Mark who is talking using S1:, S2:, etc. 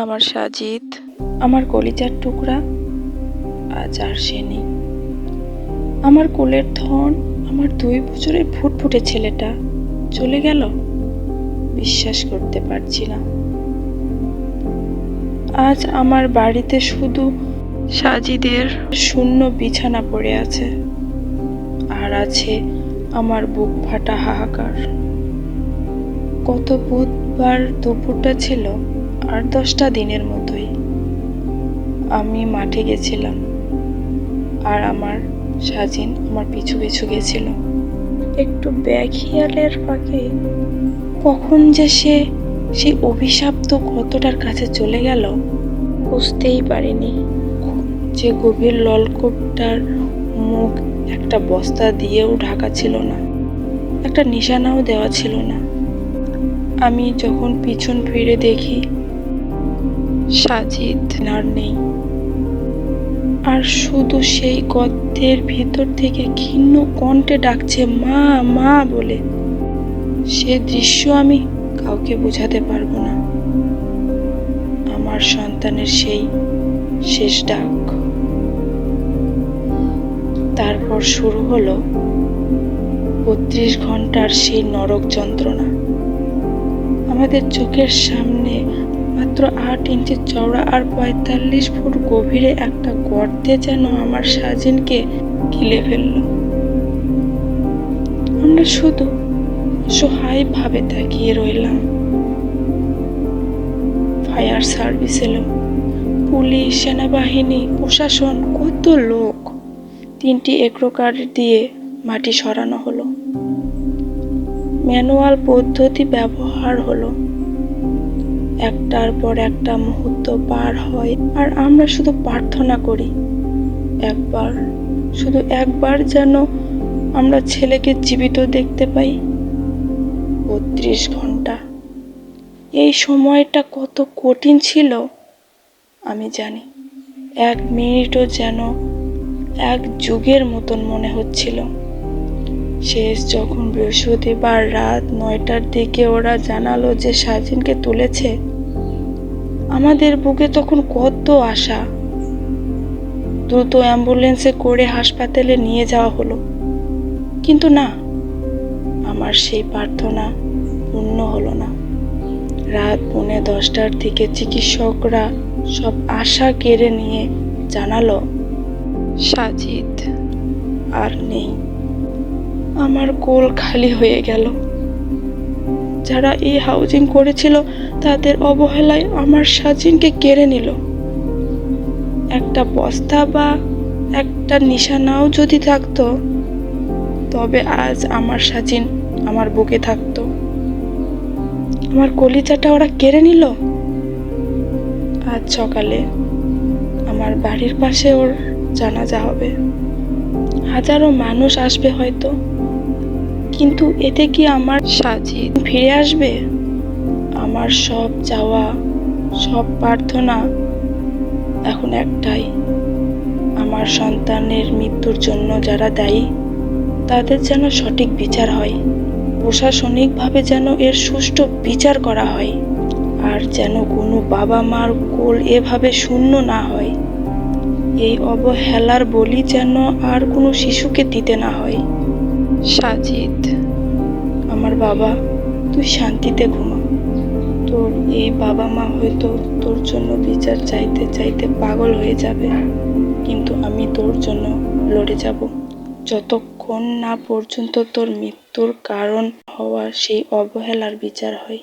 S1: আমার সাজিদ, আমার কলিজার টুকরা, আজ আর সে নেই। আমার কোলের ধন, আমার 2 বছরের ফুটফুটে ছেলেটা চলে গেল। বিশ্বাস করতে পারছি না। আজ আমার বাড়িতে শুধু সাজিদের শূন্য বিছানা পড়ে আছে, আর আছে আমার বুক ফাটা হাহাকার। কত বুধবার দুপুরটা ছিল আর 10টা দিনের মতোই। আমি মাঠে গেছিলাম, আর আমার সাজিন আমার পিছু পিছু গেছিল। একটু বেখেয়ালের ফাঁকে কখন যে সেই অভিশপ্ত ক্ষতটার কাছে চলে গেল বুঝতেই পারিনি। যে গভীর নলকূপটার মুখ একটা বস্তা দিয়েও ঢাকা ছিল না, একটা নিশানাও দেওয়া ছিল না। আমি যখন পিছন ফিরে দেখি, সাজিদ আর নেই। আর শুধু সেই গর্তের ভিতর থেকে ক্ষীণ কণ্ঠে ডাকছে মা মা বলে। সে দৃশ্য আমি কাউকে বোঝাতে পারবো না। আমার সন্তানের সেই শেষ ডাক। তারপর শুরু হলো 32 ঘন্টার সেই নরক যন্ত্রণা। আমাদের চোখের সামনে মাত্র 8 ইঞ্চি চওড়া আর 45 ফুট গভীরে একটা গর্তে যেন আমার সাজিনকে গিলে ফেলল। আমরা শুধু অসহায়ভাবে তাকিয়ে রইলাম। ফায়ার সার্ভিস এলো, পুলিশ, সেনাবাহিনী, প্রশাসন, কত লোক। 3টি এগ্রোকার দিয়ে মাটি সরানো হলো, ম্যানুয়াল পদ্ধতি ব্যবহার হলো। একটার পর একটা মুহূর্ত পার হয়, আর আমরা শুধু প্রার্থনা করি, শুধু একবার যেন আমরা ছেলেকে জীবিত দেখতে পাই। 32 ঘন্টা, এই সময়টা কত কঠিন ছিল আমি জানি। 1 মিনিটও যেন 1 যুগের মতন মনে হচ্ছিল। শেষ যখন বৃহস্পতিবার রাত 9টার দিকে ওরা জানালো যে সাজিনকে তুলেছে, আমাদের বুকে তখন কত আশা। দ্রুত অ্যাম্বুলেন্সে করে হাসপাতালে নিয়ে যাওয়া হলো, কিন্তু না, আমার সেই প্রার্থনা পূর্ণ হলো না। রাত 10:45টার দিকে চিকিৎসকরা সব আশা কেড়ে নিয়ে জানালো সাজিদ আর নেই। আমার কোল খালি হয়ে গেল। যারা এই হাউজিং করেছিল তাদের অবহেলায় আমার সাজিনকে কেড়ে নিল। একটা বস্তা বা একটা নিশানাও যদি থাকতো, তবে আজ আমার সাজিন আমার বুকে থাকতো। আমার কলিজাটা ওরা কেড়ে নিল। আজ সকালে আমার বাড়ির পাশে ওর জানাজা হবে। হাজারো মানুষ আসবে হয়তো, কিন্তু এতে কি আমার সাজিদ ফিরে আসবে? আমার সব চাওয়া, সব প্রার্থনা এখন একটাই, আমার সন্তানের মৃত্যুর জন্য যারা দায়ী তাদের যেন সঠিক বিচার হয়, প্রশাসনিকভাবে যেন এর সুষ্ঠু বিচার করা হয়, আর যেন কোনো বাবা মার কোল এভাবে শূন্য না হয়। এই অবহেলার বলি যেন আর কোনো শিশুকে দিতে না হয়। সাজিদ, আমার বাবা, তুই শান্তিতে ঘুমা। তোর এই বাবা মা হয়তো তোর জন্য বিচার চাইতে চাইতে পাগল হয়ে যাবে, কিন্তু আমি তোর জন্য লড়ে যাব, যতক্ষণ না পর্যন্ত তোর মৃত্যুর কারণ হওয়া সেই অবহেলার বিচার হয়।